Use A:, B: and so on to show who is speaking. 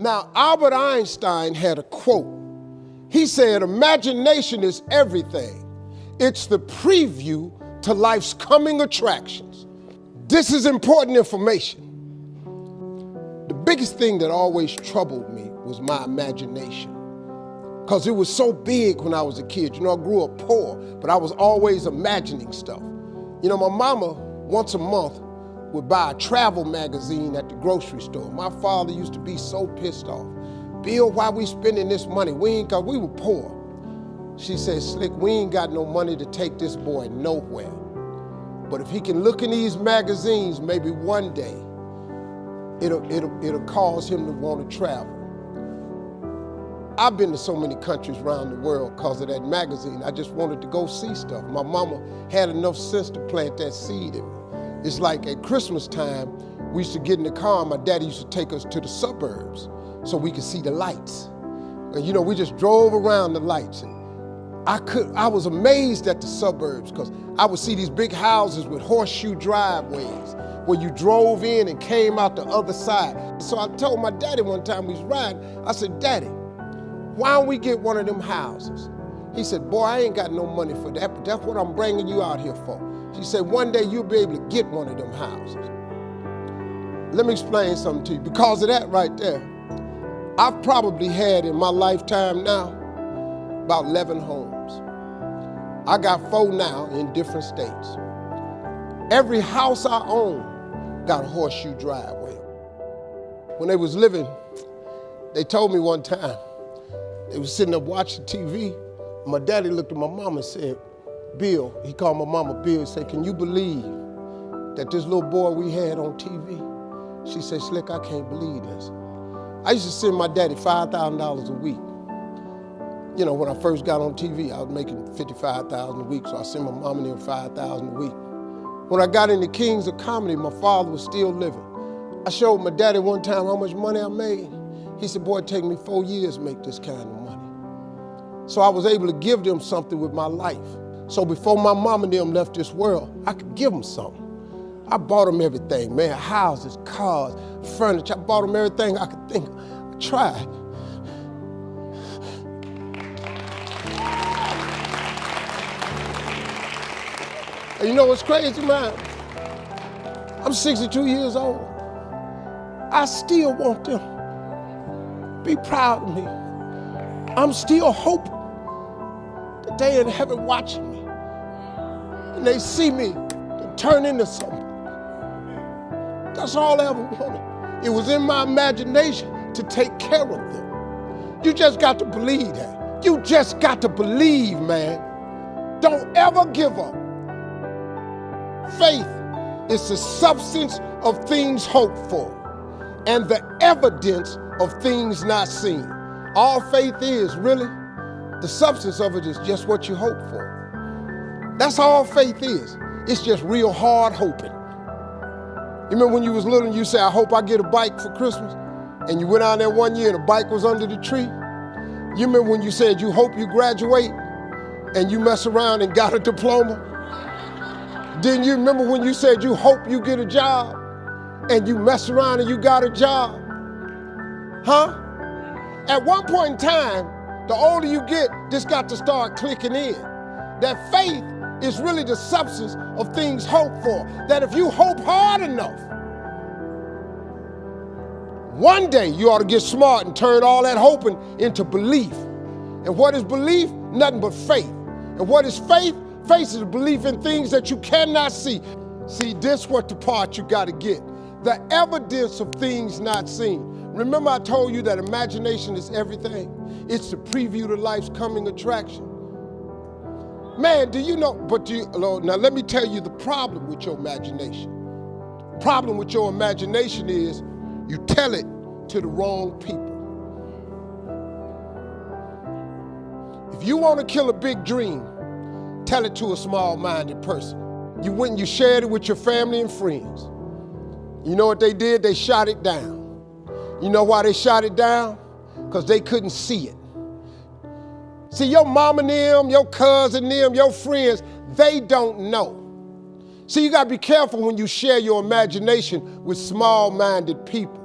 A: Now, Albert Einstein had a quote. He said, imagination is everything. It's the preview to life's coming attractions. This is important information. The biggest thing that always troubled me was my imagination, because it was so big when I was a kid. You know, I grew up poor, but I was always imagining stuff. You know, my mama, once a month, would buy a travel magazine at the grocery store. My father used to be so pissed off. Bill, why we spending this money? We were poor. She said, Slick, we ain't got no money to take this boy nowhere. But if he can look in these magazines, maybe one day, it'll cause him to want to travel. I've been to so many countries around the world because of that magazine. I just wanted to go see stuff. My mama had enough sense to plant that seed in me. It's like at Christmas time, we used to get in the car, and my daddy used to take us to the suburbs so we could see the lights. And you know, we just drove around the lights. And I was amazed at the suburbs, because I would see these big houses with horseshoe driveways where you drove in and came out the other side. So I told my daddy one time we was riding, I said, Daddy, why don't we get one of them houses? He said, boy, I ain't got no money for that, but that's what I'm bringing you out here for. She said, one day you'll be able to get one of them houses. Let me explain something to you. Because of that right there, I've probably had in my lifetime now about 11 homes. I got 4 now in different states. Every house I own got a horseshoe driveway. When they was living, they told me one time, they was sitting up watching TV. My daddy looked at my mama and said, Bill, he called my mama Bill, he said, can you believe that this little boy we had on TV? She said, Slick, I can't believe this. I used to send my daddy $5,000 a week. You know, when I first got on TV, I was making $55,000 a week, so I sent my mom and them $5,000 a week. When I got into Kings of Comedy, my father was still living. I showed my daddy one time how much money I made. He said, boy, it take me 4 years to make this kind of money. So I was able to give them something with my life. So before my mom and them left this world, I could give them something. I bought them everything, man, houses, cars, furniture. I bought them everything I could think of. I tried. And you know what's crazy, man? I'm 62 years old. I still want them to be proud of me. I'm still hoping that they in heaven watching me and they see me and turn into something. That's all I ever wanted. It was in my imagination to take care of them. You just got to believe that. You just got to believe, man. Don't ever give up. Faith is the substance of things hoped for and the evidence of things not seen. All faith is, really, the substance of it is just what you hope for. That's all faith is. It's just real hard hoping. You remember when you was little and you said, I hope I get a bike for Christmas? And you went out there one year and the bike was under the tree? You remember when you said you hope you graduate and you mess around and got a diploma? Didn't you remember when you said you hope you get a job and you mess around and you got a job? Huh? At one point in time, the older you get, this got to start clicking in. That faith is really the substance of things hoped for. That if you hope hard enough, one day you ought to get smart and turn all that hoping into belief. And what is belief? Nothing but faith. And what is faith? Faith is belief in things that you cannot see. See, this what the part you got to get. The evidence of things not seen. Remember I told you that imagination is everything? It's the preview to life's coming attraction. Man, do you know, now let me tell you the problem with your imagination. The problem with your imagination is you tell it to the wrong people. If you want to kill a big dream, tell it to a small-minded person. You went and you shared it with your family and friends. You know what they did? They shot it down. You know why they shot it down? Because they couldn't see it. See, your mama and them, your cousin them, your friends, they don't know. See, you got to be careful when you share your imagination with small-minded people.